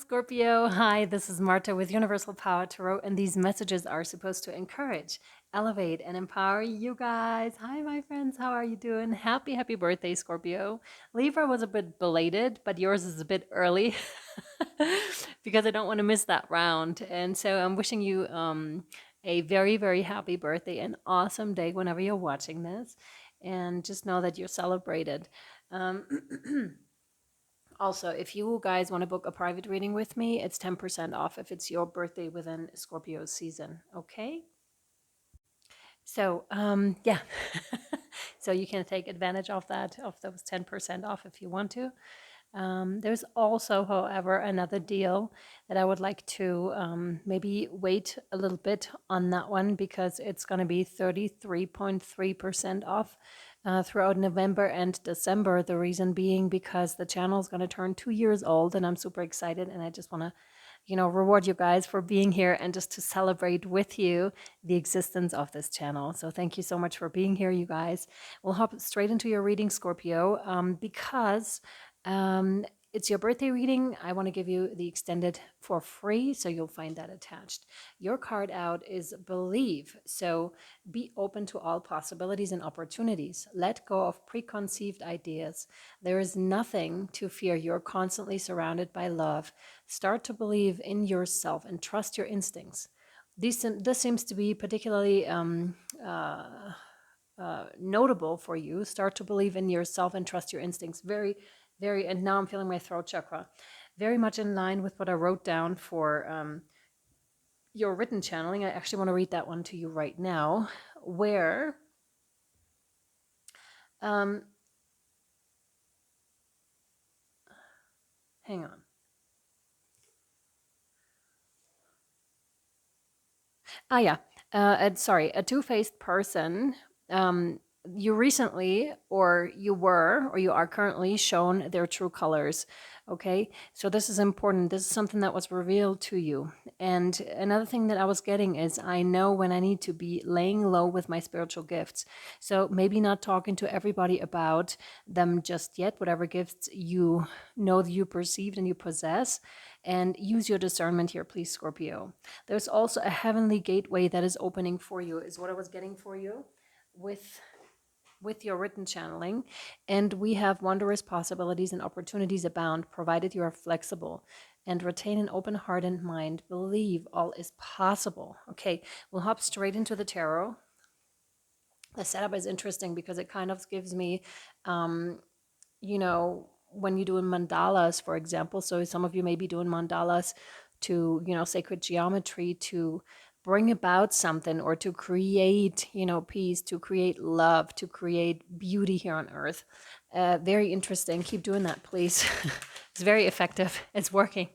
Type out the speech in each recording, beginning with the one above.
Scorpio. Hi, this is Marta with Universal Power Tarot, and these messages are supposed to encourage, elevate, and empower you guys. Hi, my friends. How are you doing? Happy birthday, Scorpio. Libra was a bit belated, but yours is a bit early because I don't want to miss that round. And so I'm wishing you a very happy birthday, an awesome day whenever you're watching this. And just know that you're celebrated. Also, if you guys want to book a private reading with me, it's 10% off if it's your birthday within Scorpio season. Okay? So, yeah. So you can take advantage of that, of those 10% off if you want to. There's also, however, another deal that I would like to maybe wait a little bit on that one because it's going to be 33.3% off throughout November and December. The reason being because the channel is going to turn 2 years old and I'm super excited and I just want to reward you guys for being here and just to celebrate with you the existence of this channel. So thank you so much for being here, you guys. We'll hop straight into your reading, Scorpio, because it's your birthday reading. I want to give you the extended for free, so you'll find that attached. Your card out is believe. So be open to all possibilities and opportunities. Let go of preconceived ideas. There is nothing to fear. You're constantly surrounded by love. Start to believe in yourself and trust your instincts. This seems to be particularly notable for you. Start to believe in yourself and trust your instincts. And now I'm feeling my throat chakra. Very much in line with what I wrote down for your written channeling. I actually want to read that one to you right now, where hang on. Sorry, a two-faced person. You recently, or you were, or you are currently shown their true colors. Okay, so this is important. This is something that was revealed to you. And another thing that I was getting is I know when I need to be laying low with my spiritual gifts. So maybe not talking to everybody about them just yet, whatever gifts you know that you perceived and you possess. And use your discernment here, please, Scorpio. There's also a heavenly gateway that is opening for you, is what I was getting for you with your written channeling. And we have wondrous possibilities and opportunities abound, provided you are flexible and retain an open heart and mind. Believe all is possible. Okay, we'll hop straight into the tarot. The setup is interesting because it kind of gives me, when you're doing mandalas, for example. So some of you may be doing mandalas to, sacred geometry, to bring about something or to create, peace, to create love, to create beauty here on earth. Very interesting. Keep doing that, please. It's very effective. It's working.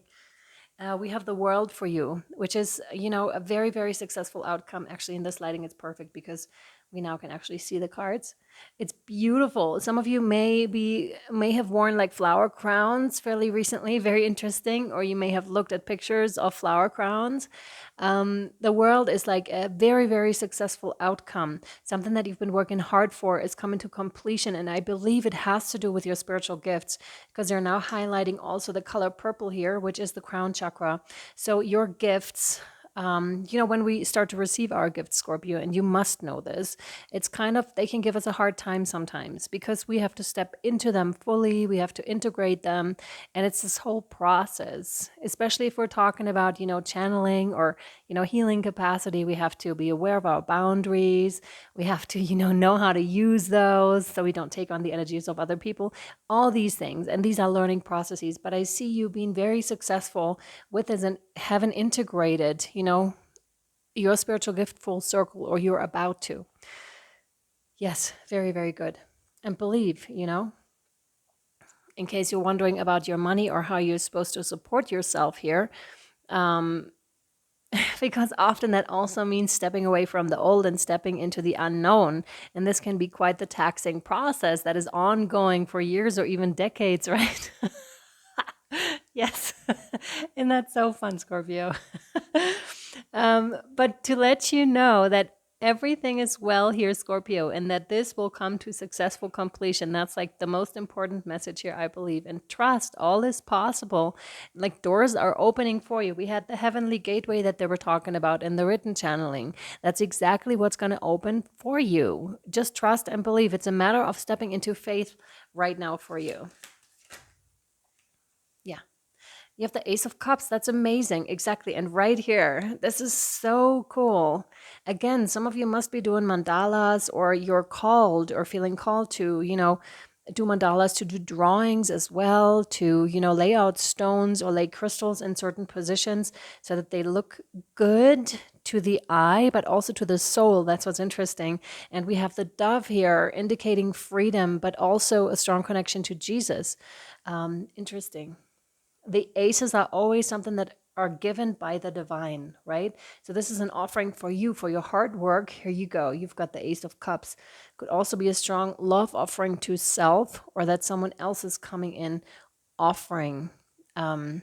We have the world for you, which is, a very successful outcome. Actually, in this lighting, it's perfect because we now can actually see the cards. It's beautiful. Some of you may have worn like flower crowns fairly recently, very interesting, or you may have looked at pictures of flower crowns. The world is like a very successful outcome. Something that you've been working hard for is coming to completion, and I believe it has to do with your spiritual gifts because they're now highlighting also the color purple here, which is the crown chakra. So your gifts, when we start to receive our gifts, Scorpio, and you must know this, it's kind of, they can give us a hard time sometimes because we have to step into them fully, we have to integrate them, and it's this whole process, especially if we're talking about, channeling or, healing capacity. We have to be aware of our boundaries. We have to, know how to use those so we don't take on the energies of other people, all these things. And these are learning processes, but I see you being very successful with this and having integrated, your spiritual gift full circle, or you're about to. Yes, very good. And believe, in case you're wondering about your money or how you're supposed to support yourself here, because often that also means stepping away from the old and stepping into the unknown. And this can be quite the taxing process that is ongoing for years or even decades, right? Yes. Isn't that so fun, Scorpio? But to let you know that everything is well here, Scorpio, and that this will come to successful completion. That's like the most important message here, I believe. And trust, all is possible. Like doors are opening for you. We had the heavenly gateway that they were talking about in the written channeling. That's exactly what's going to open for you. Just trust and believe. It's a matter of stepping into faith right now for you. Yeah. You have the Ace of Cups. That's amazing. Exactly. And right here, this is so cool. Again, some of you must be doing mandalas, or you're called or feeling called to, do mandalas, to do drawings as well, to, lay out stones or lay crystals in certain positions so that they look good to the eye, but also to the soul. That's what's interesting. And we have the dove here indicating freedom, but also a strong connection to Jesus. Interesting. The aces are always something that are given by the divine, right? So this is an offering for you, for your hard work. Here you go. You've got the Ace of Cups. Could also be a strong love offering to self, or that someone else is coming in offering, that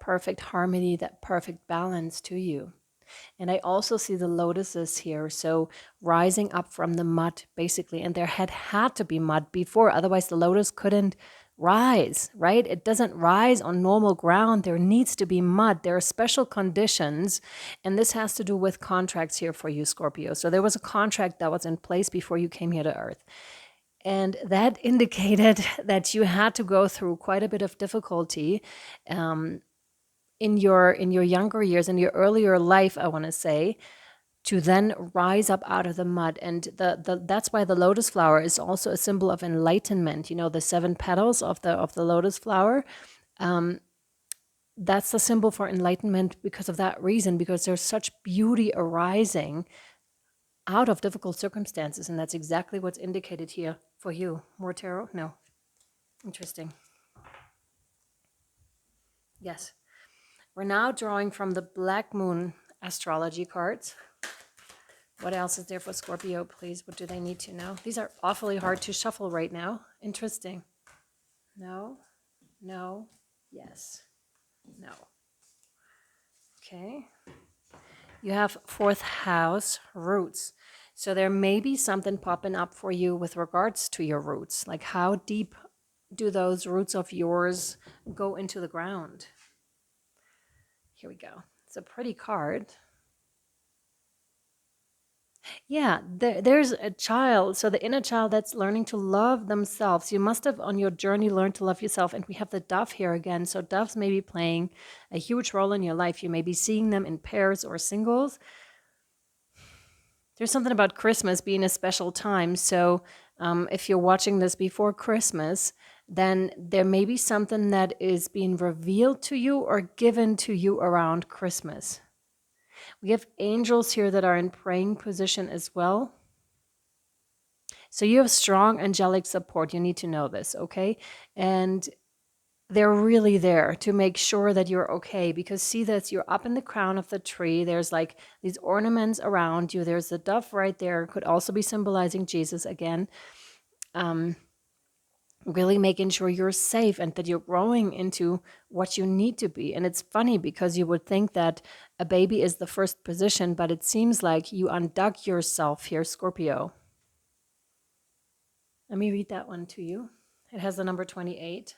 perfect harmony, that perfect balance to you. And I also see the lotuses here. So rising up from the mud, basically. And there had to be mud before. Otherwise, the lotus couldn't rise, right? It doesn't rise on normal ground. There needs to be mud. There are special conditions. And this has to do with contracts here for you, Scorpio. So there was a contract that was in place before you came here to Earth. And that indicated that you had to go through quite a bit of difficulty. In your younger years, in your earlier life, I want to say, to then rise up out of the mud. And that's why the lotus flower is also a symbol of enlightenment. The 7 petals of the lotus flower. That's the symbol for enlightenment because of that reason, because there's such beauty arising out of difficult circumstances. And that's exactly what's indicated here for you. More tarot? No. Interesting. Yes. We're now drawing from the Black Moon astrology cards. What else is there for Scorpio, please? What do they need to know? These are awfully hard to shuffle right now. Interesting. No, no, yes, no. Okay. You have 4th house roots. So there may be something popping up for you with regards to your roots. Like, how deep do those roots of yours go into the ground? Here we go. It's a pretty card. Yeah, there's a child. So the inner child that's learning to love themselves. You must have on your journey learned to love yourself. And we have the dove here again. So doves may be playing a huge role in your life. You may be seeing them in pairs or singles. There's something about Christmas being a special time. So if you're watching this before Christmas, then there may be something that is being revealed to you or given to you around Christmas. We have angels here that are in praying position as well. So you have strong angelic support. You need to know this, okay? And they're really there to make sure that you're okay, because see that you're up in the crown of the tree. There's like these ornaments around you. There's the dove right there. Could also be symbolizing Jesus again. Really making sure you're safe and that you're growing into what you need to be. And it's funny because you would think that a baby is the first position, but it seems like you undug yourself here, Scorpio. Let me read that one to you. It has the number 28,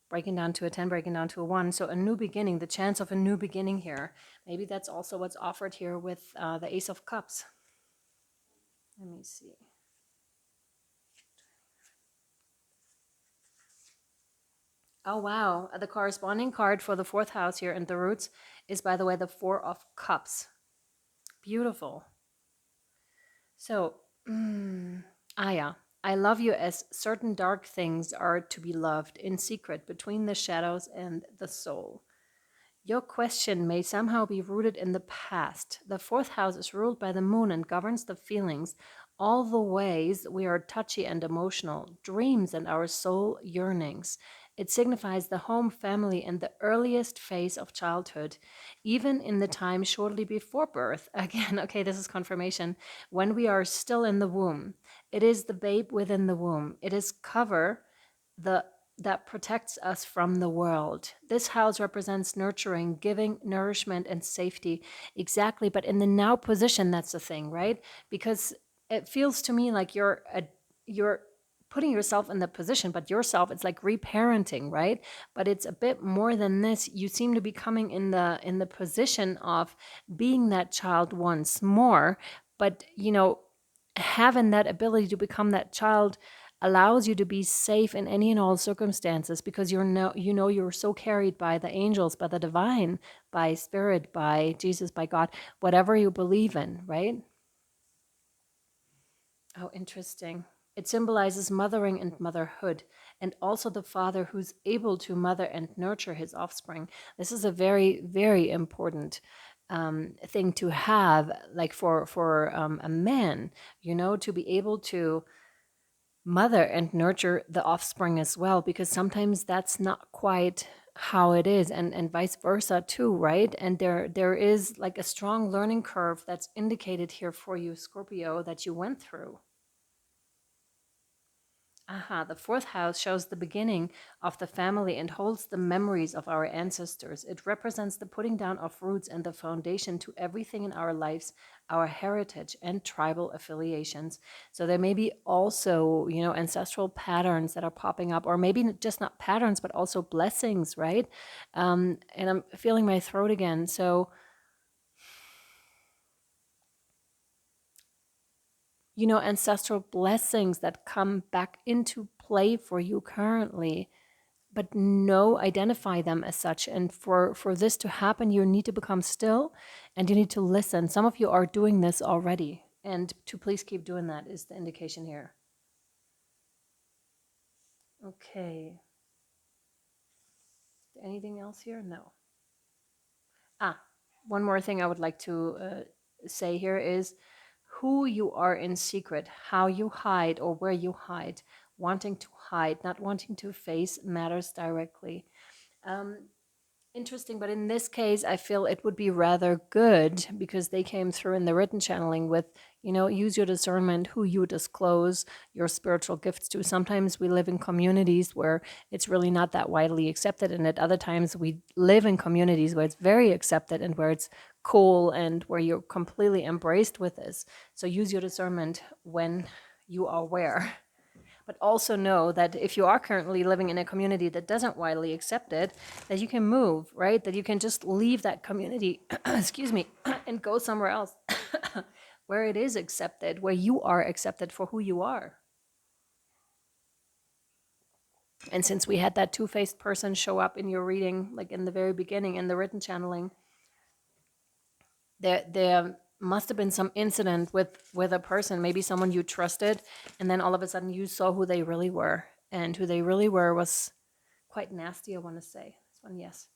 breaking down to a 10, breaking down to a 1. So a new beginning, the chance of a new beginning here. Maybe that's also what's offered here with the Ace of Cups. Let me see. Oh, wow. The corresponding card for the 4th house here in the roots is, by the way, the 4 of Cups. Beautiful. So, yeah. I love you as certain dark things are to be loved in secret between the shadows and the soul. Your question may somehow be rooted in the past. The 4th house is ruled by the moon and governs the feelings, all the ways we are touchy and emotional, dreams and our soul yearnings. It signifies the home, family, and the earliest phase of childhood, even in the time shortly before birth. Again, okay, this is confirmation. When we are still in the womb, it is the babe within the womb. It is the that protects us from the world. This house represents nurturing, giving, nourishment, and safety. Exactly. But in the now position, that's the thing, right? Because it feels to me like you're putting yourself in the position, but yourself, it's like reparenting, right? But it's a bit more than this. You seem to be coming in the position of being that child once more, but having that ability to become that child allows you to be safe in any and all circumstances, because you're so carried by the angels, by the divine, by spirit, by Jesus, by God, whatever you believe in, right? Oh, interesting. It symbolizes mothering and motherhood, and also the father who's able to mother and nurture his offspring. This is a very, very important thing to have, like for a man, to be able to mother and nurture the offspring as well, because sometimes that's not quite how it is, and vice versa too, right? And there is like a strong learning curve that's indicated here for you, Scorpio, that you went through. Aha, the fourth house shows the beginning of the family and holds the memories of our ancestors. It represents the putting down of roots and the foundation to everything in our lives, our heritage and tribal affiliations. So there may be also, ancestral patterns that are popping up, or maybe just not patterns, but also blessings, right? And I'm feeling my throat again. So, ancestral blessings that come back into play for you currently, but identify them as such. And for this to happen, you need to become still and you need to listen. Some of you are doing this already, and to please keep doing that is the indication here. Okay. Anything else here? No. One more thing I would like to say here is who you are in secret, how you hide or where you hide. Wanting to hide, not wanting to face matters directly. Interesting, but in this case, I feel it would be rather good, because they came through in the written channeling with, use your discernment, who you disclose your spiritual gifts to. Sometimes we live in communities where it's really not that widely accepted, and at other times we live in communities where it's very accepted and where it's cool and where you're completely embraced with this. So use your discernment when you are where. But also know that if you are currently living in a community that doesn't widely accept it, that you can move, right? That you can just leave that community, excuse me, and go somewhere else where it is accepted, where you are accepted for who you are. And since we had that two-faced person show up in your reading, like in the very beginning in the written channeling, there must have been some incident with a person, maybe someone you trusted, and then all of a sudden you saw who they really were, and who they really were was quite nasty, I want to say. This one, yes.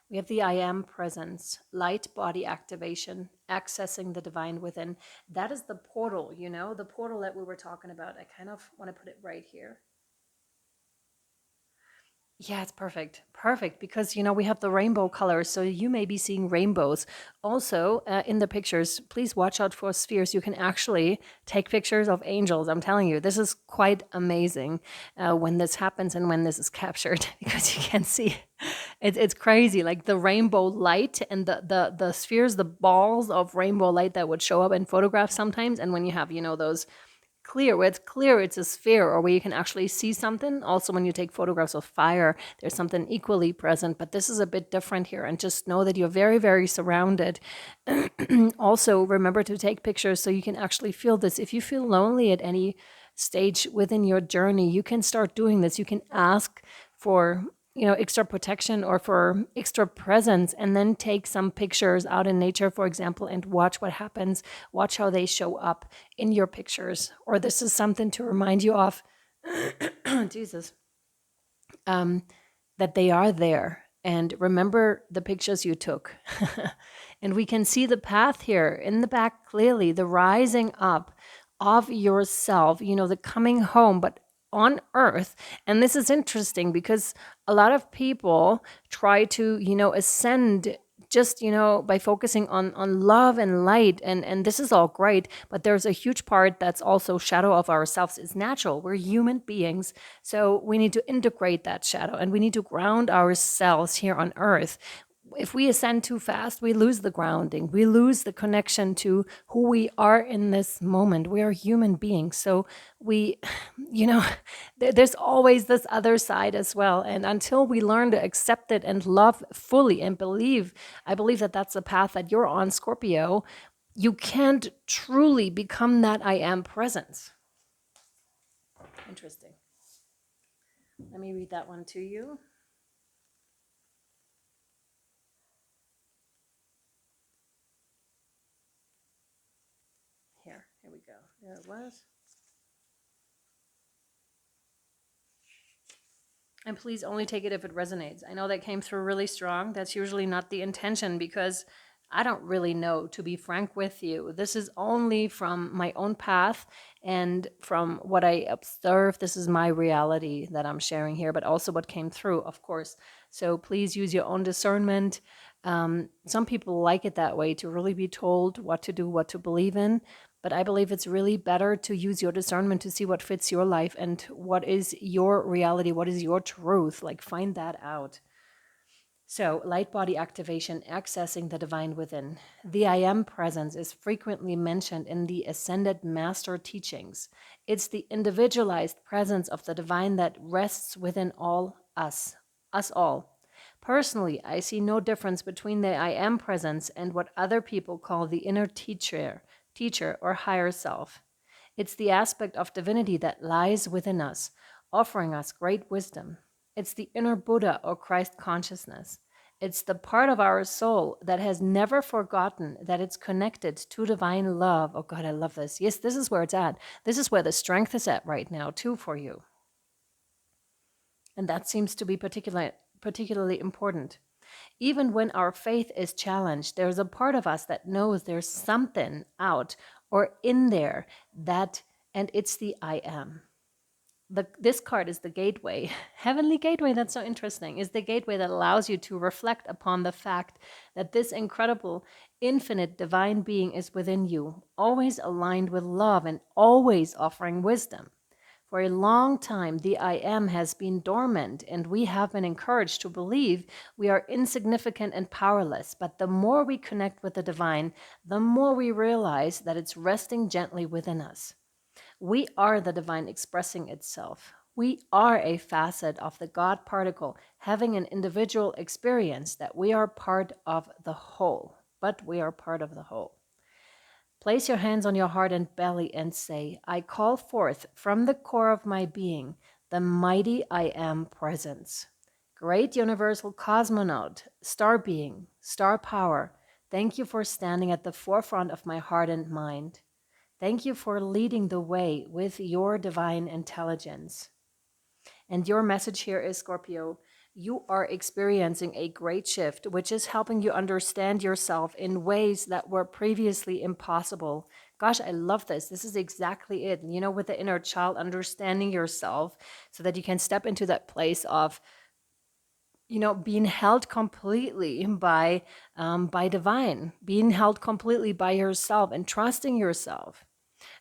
We have the I am presence, light body activation, accessing the divine within. That is the portal, the portal that we were talking about. I kind of want to put it right here. Yeah, it's perfect. Perfect. Because, we have the rainbow colors. So you may be seeing rainbows. Also, in the pictures, please watch out for spheres. You can actually take pictures of angels. I'm telling you, this is quite amazing when this happens and when this is captured, because you can see it's crazy. Like the rainbow light and the spheres, the balls of rainbow light that would show up in photographs sometimes. And when you have, those clear, where it's clear it's a sphere, or where you can actually see something. Also, when you take photographs of fire, there's something equally present, but this is a bit different here. And just know that you're very, very surrounded. Also, remember to take pictures so you can actually feel this. If you feel lonely at any stage within your journey, you can start doing this. You can ask for extra protection or for extra presence, and then take some pictures out in nature, for example, and watch what happens. Watch how they show up in your pictures. Or this is something to remind you of, Jesus, that they are there. And remember the pictures you took. And we can see the path here in the back clearly, the rising up of yourself, the coming home, but on earth. And this is interesting because a lot of people try to, ascend just, by focusing on love and light, and this is all great, but there's a huge part that's also shadow of ourselves. It's natural. We're human beings. So we need to integrate that shadow, and we need to ground ourselves here on earth. If we ascend too fast, we lose the grounding. We lose the connection to who we are in this moment. We are human beings. So we, there's always this other side as well. And until we learn to accept it and love fully and believe, I believe that that's the path that you're on, Scorpio, you can't truly become that I am presence. Interesting. Let me read that one to you. Here we go. There it was. And please only take it if it resonates. I know that came through really strong. That's usually not the intention, because I don't really know, to be frank with you. This is only from my own path and from what I observe. This is my reality that I'm sharing here, but also what came through, of course. So please use your own discernment. Some people like it that way, to really be told what to do, what to believe in. But I believe it's really better to use your discernment to see what fits your life and what is your reality, what is your truth. Like, find that out. So, light body activation, accessing the divine within. The I am presence is frequently mentioned in the Ascended Master teachings. It's the individualized presence of the divine that rests within all us all. Personally, I see no difference between the I am presence and what other people call the inner teacher or higher self. It's the aspect of divinity that lies within us, offering us great wisdom. It's the inner Buddha or Christ consciousness. It's the part of our soul that has never forgotten that it's connected to divine love. Oh God, I love this. Yes, this is where it's at. This is where the strength is at right now, too, for you. And that seems to be particularly important. Even when our faith is challenged, there's a part of us that knows there's something out or in there and it's the I am. This card is the gateway. Heavenly gateway, that's so interesting, is the gateway that allows you to reflect upon the fact that this incredible, infinite divine being is within you, always aligned with love and always offering wisdom. For a long time, the I am has been dormant, and we have been encouraged to believe we are insignificant and powerless. But the more we connect with the divine, the more we realize that it's resting gently within us. We are the divine expressing itself. We are a facet of the God particle, having an individual experience that we are part of the whole. But we are part of the whole. Place your hands on your heart and belly and say, I call forth from the core of my being the mighty I am presence. Great universal cosmonaut, star being, star power, thank you for standing at the forefront of my heart and mind. Thank you for leading the way with your divine intelligence. And your message here is, Scorpio, you are experiencing a great shift, which is helping you understand yourself in ways that were previously impossible. Gosh, I love this. This is exactly it. With the inner child, understanding yourself so that you can step into that place of, being held completely by divine, being held completely by yourself and trusting yourself.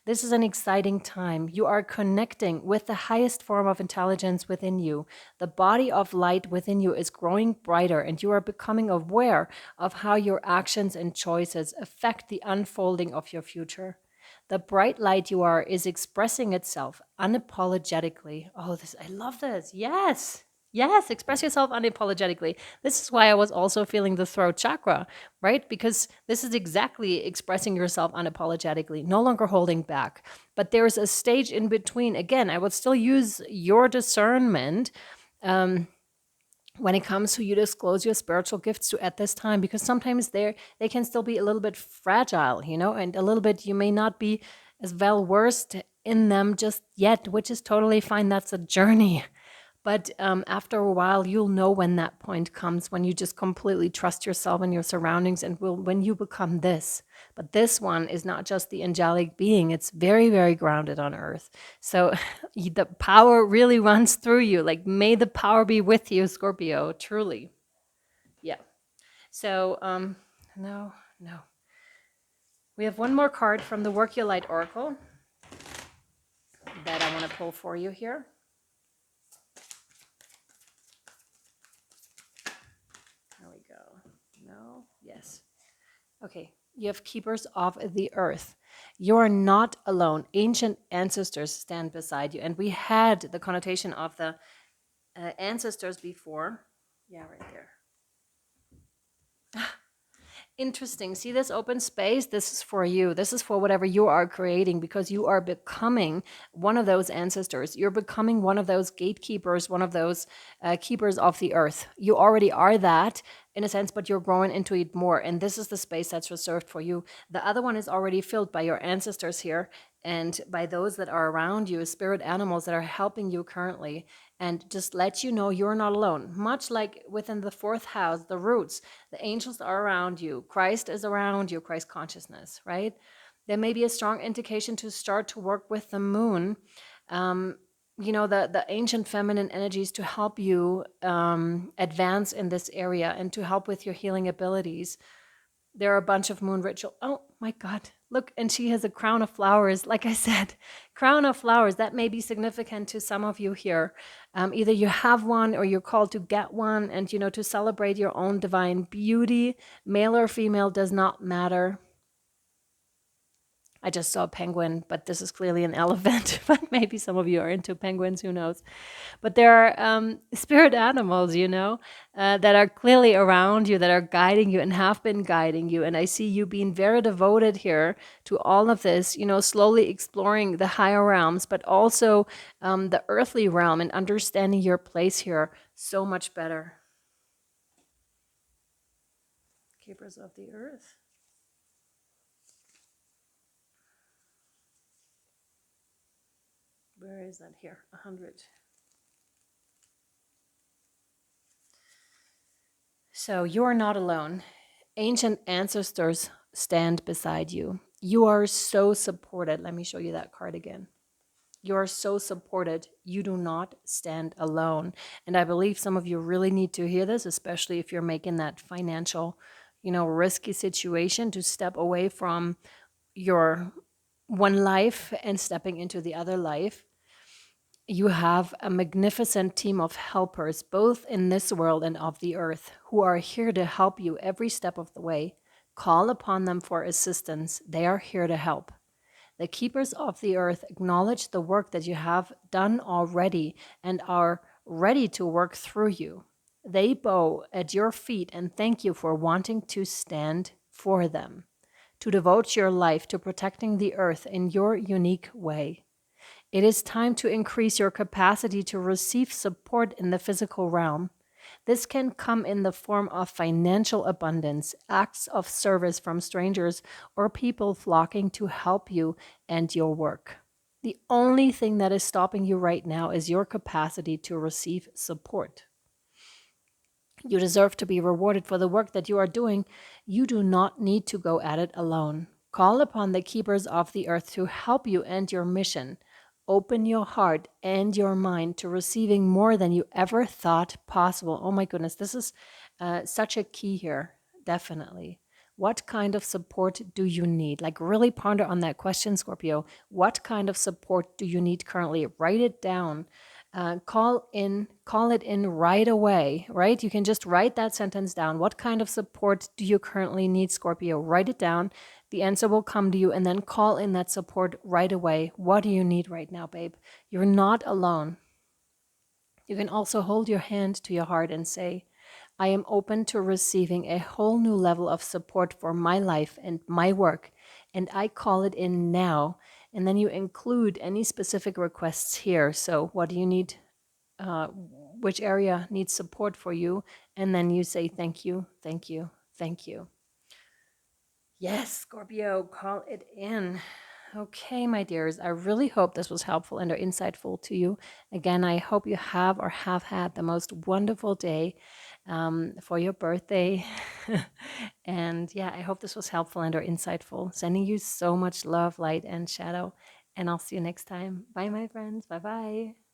This is an exciting time. You are connecting with the highest form of intelligence within you. The body of light within you is growing brighter, and you are becoming aware of how your actions and choices affect the unfolding of your future. The bright light you are is expressing itself unapologetically. Oh, I love this. Yes. Yes, express yourself unapologetically. This is why I was also feeling the throat chakra, right? Because this is exactly expressing yourself unapologetically, no longer holding back. But there's a stage in between. Again, I would still use your discernment when it comes to you disclose your spiritual gifts to at this time, because sometimes they can still be a little bit fragile, and a little bit, you may not be as well versed in them just yet, which is totally fine. That's a journey. But after a while, you'll know when that point comes, when you just completely trust yourself and your surroundings, and when you become this. But this one is not just the angelic being. It's very, very grounded on earth. So the power really runs through you. Like, may the power be with you, Scorpio, truly. Yeah. So, no, no. We have one more card from the Work Your Light Oracle that I want to pull for you here. There we go. No, yes. Okay, you have Keepers of the Earth. You are not alone. Ancient ancestors stand beside you. And we had the connotation of the ancestors before. Yeah, right there. Interesting. See this open space? This is for you. This is for whatever you are creating, because you are becoming one of those ancestors. You're becoming one of those gatekeepers, one of those keepers of the earth. You already are that in a sense, but you're growing into it more. And this is the space that's reserved for you. The other one is already filled by your ancestors here and by those that are around you, spirit animals that are helping you currently. And just let you know you're not alone. Much like within the fourth house, the roots, the angels are around you. Christ is around you, Christ consciousness, right? There may be a strong indication to start to work with the moon. The ancient feminine energies to help you advance in this area and to help with your healing abilities. There are a bunch of moon ritual. Oh my God, look, and she has a crown of flowers. Like I said, crown of flowers, that may be significant to some of you here. Either you have one or you're called to get one, and, to celebrate your own divine beauty. Male or female does not matter. I just saw a penguin, but this is clearly an elephant. But maybe some of you are into penguins, who knows? But there are spirit animals, that are clearly around you, that are guiding you and have been guiding you. And I see you being very devoted here to all of this, slowly exploring the higher realms, but also the earthly realm and understanding your place here so much better. Keepers of the earth. Where is that here? 100. So you are not alone. Ancient ancestors stand beside you. You are so supported. Let me show you that card again. You are so supported. You do not stand alone. And I believe some of you really need to hear this, especially if you're making that financial, risky situation to step away from your one life and stepping into the other life. You have a magnificent team of helpers, both in this world and of the earth, who are here to help you every step of the way. Call upon them for assistance. They are here to help. The keepers of the earth acknowledge the work that you have done already and are ready to work through you. They bow at your feet and thank you for wanting to stand for them, to devote your life to protecting the earth in your unique way. It is time to increase your capacity to receive support in the physical realm. This can come in the form of financial abundance, acts of service from strangers, or people flocking to help you and your work. The only thing that is stopping you right now is your capacity to receive support. You deserve to be rewarded for the work that you are doing. You do not need to go at it alone. Call upon the keepers of the earth to help you and your mission. Open your heart and your mind to receiving more than you ever thought possible. Oh my goodness, this is such a key here, definitely. What kind of support do you need? Like, really ponder on that question, Scorpio. What kind of support do you need currently? Write it down. Call it in right away, right? You can just write that sentence down. What kind of support do you currently need, Scorpio? Write it down. The answer will come to you, and then call in that support right away. What do you need right now, babe? You're not alone. You can also hold your hand to your heart and say, I am open to receiving a whole new level of support for my life and my work, and I call it in now. And then you include any specific requests here. So what do you need? Which area needs support for you? And then you say, thank you, thank you, thank you. Yes, Scorpio, call it in. Okay, my dears, I really hope this was helpful and or insightful to you. Again, I hope you have or have had the most wonderful day for your birthday. And yeah, I hope this was helpful and or insightful. Sending you so much love, light, and shadow. And I'll see you next time. Bye, my friends. Bye-bye.